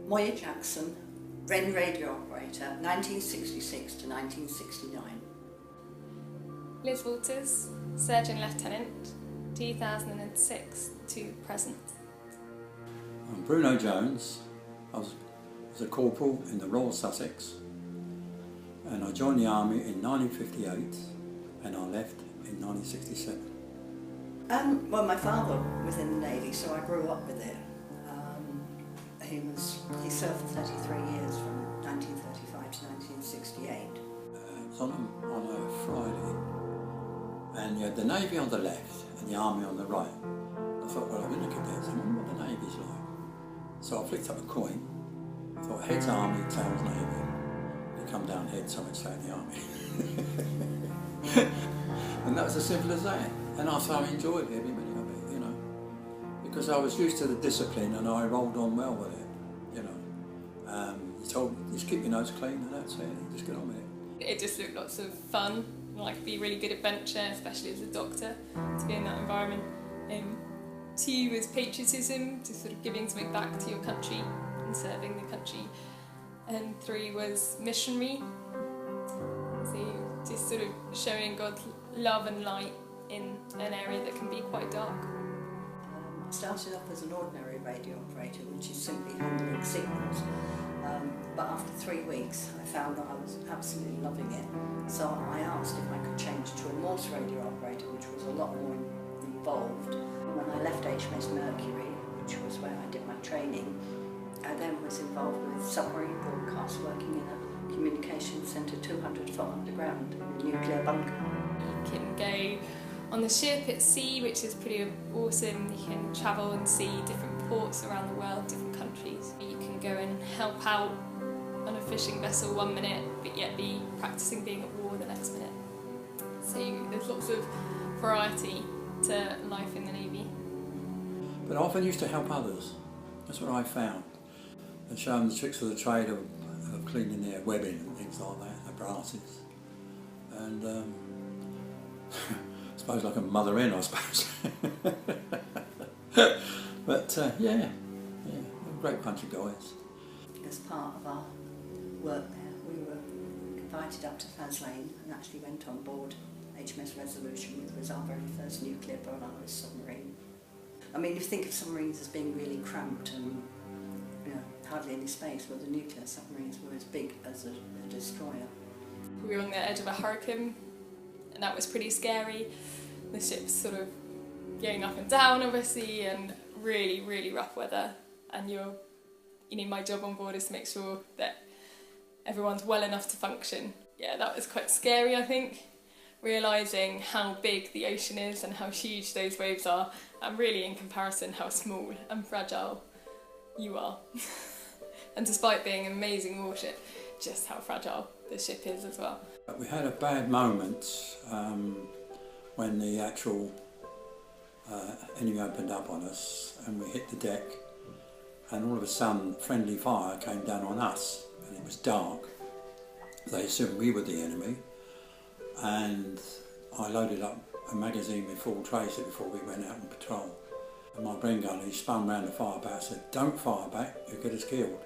Moya Jackson, Wren radio operator, 1966 to 1969. Liz Walters, Surgeon Lieutenant, 2006 to present. I'm Bruno Jones. I was a corporal in the Royal Sussex, and I joined the army in 1958 and I left in 1967. Well, my father was in the Navy, so I grew up with it. He served for 33 years from 1935 to 1968. It was on a Friday, and you had the Navy on the left and the Army on the right. I thought, well, I'm in the cadets, I wonder what the Navy's like. So I flicked up a coin. I thought, heads Army, tails Navy. You come down heads, so I'd stay in the Army. And that was as simple as that. And I thoroughly enjoyed every minute of it, you know, because I was used to the discipline and I rolled on well with it, you know. You told me, just keep your nose clean and that's it, just get on with it. It just looked lots of fun, like be really good adventure, especially as a doctor, to be in that environment. 2 was patriotism, just sort of giving something back to your country and serving the country. And 3 was missionary, so just sort of showing God's love and light in an area that can be quite dark. I started off as an ordinary radio operator, which is simply handling signals. But after 3 weeks, I found that I was absolutely loving it. So I asked if I could change to a Morse radio operator, which was a lot more involved. When I left HMS Mercury, which was where I did my training, I then was involved with submarine broadcasts, working in a communication centre 200 foot underground in a nuclear bunker. You can go on the ship at sea, which is pretty awesome. You can travel and see different ports around the world, different countries. You can go and help out on a fishing vessel 1 minute, but yet be practicing being at war the next minute. So there's lots of variety to life in the Navy. But I often used to help others. That's what I found. And show them the tricks of the trade of cleaning their webbing and things like that, their brasses. And I suppose like a mother hen, I suppose. But yeah, a great bunch of guys. As part of our work there, we were invited up to Faslane and actually went on board HMS Resolution, which was our very first nuclear Polaris submarine. I mean, you think of submarines as being really cramped and hardly any space, well, the nuclear submarines were as big as a destroyer. We were on the edge of a hurricane, and that was pretty scary. The ship's sort of going up and down, obviously, and really, really rough weather. And my job on board is to make sure that everyone's well enough to function. Yeah, that was quite scary, I think, realising how big the ocean is and how huge those waves are, and really in comparison how small and fragile you are. And despite being an amazing warship, just how fragile the ship is as well. We had a bad moment when the actual enemy opened up on us and we hit the deck, and all of a sudden friendly fire came down on us, and it was dark. They assumed we were the enemy, and I loaded up a magazine with full tracer before we went out on patrol. And my Bren gunner, he spun round the fire back and said, "Don't fire back, you'll get us killed."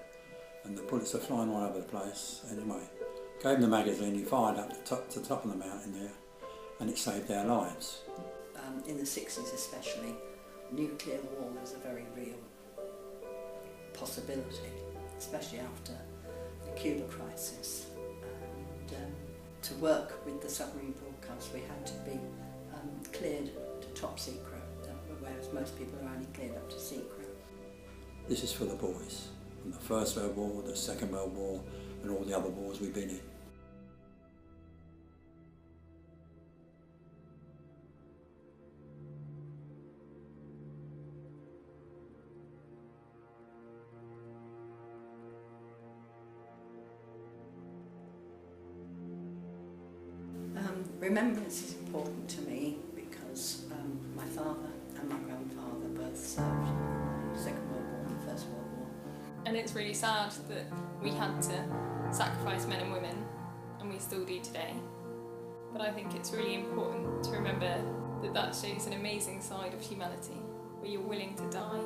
And the bullets are flying all over the place. Anyway, gave him the magazine, he fired up to the top of the mountain there, and it saved our lives. In the 60s especially, nuclear war was a very real possibility, especially after the Cuba crisis. And to work with the submarine broadcast, we had to be cleared to top secret, whereas most people are only cleared up to secret. This is for the boys, from the First World War, the Second World War, and all the other wars we've been in. Remembrance is important to me because my father and my grandfather both served in the Second World War and the First World War. And it's really sad that we had to sacrifice men and women, and we still do today. But I think it's really important to remember that that shows an amazing side of humanity, where you're willing to die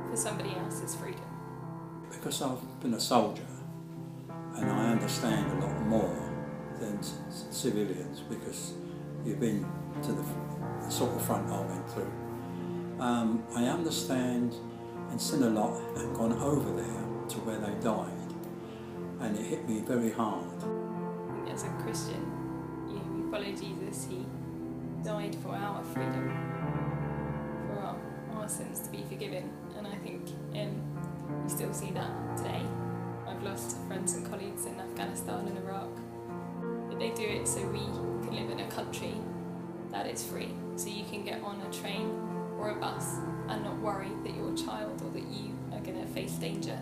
for somebody else's freedom. because I've been a soldier and I understand a lot more than civilians, because you've been to the sort of front I went through. I understand and seen a lot and gone over there to where they died, and it hit me very hard. As a Christian, you follow Jesus. He died for our freedom, for our sins to be forgiven, and I think you still see that today. I've lost friends and colleagues in Afghanistan and Iraq, but they do it so we can live in a country that is free, so you can get on a train or a bus and not worry that you're a child or that you are going to face danger.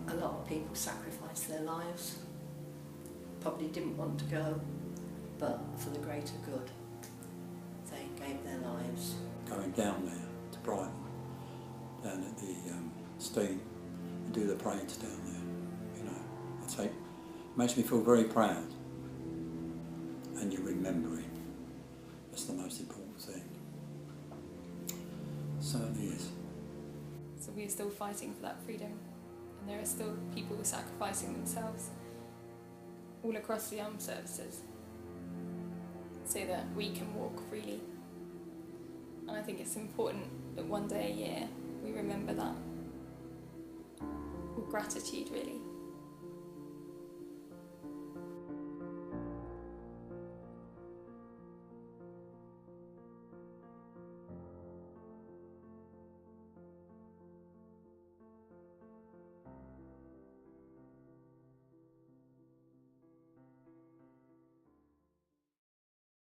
A lot of people sacrificed their lives, probably didn't want to go, but for the greater good, they gave their lives. Going down there to Brighton, down at the Steam, and do the parades down there, you know, makes me feel very proud. And you're remembering. That's the most important thing. It certainly is. So we're still fighting for that freedom, and there are still people sacrificing themselves all across the armed services so that we can walk freely. And I think it's important that one day a year we remember that, with gratitude really.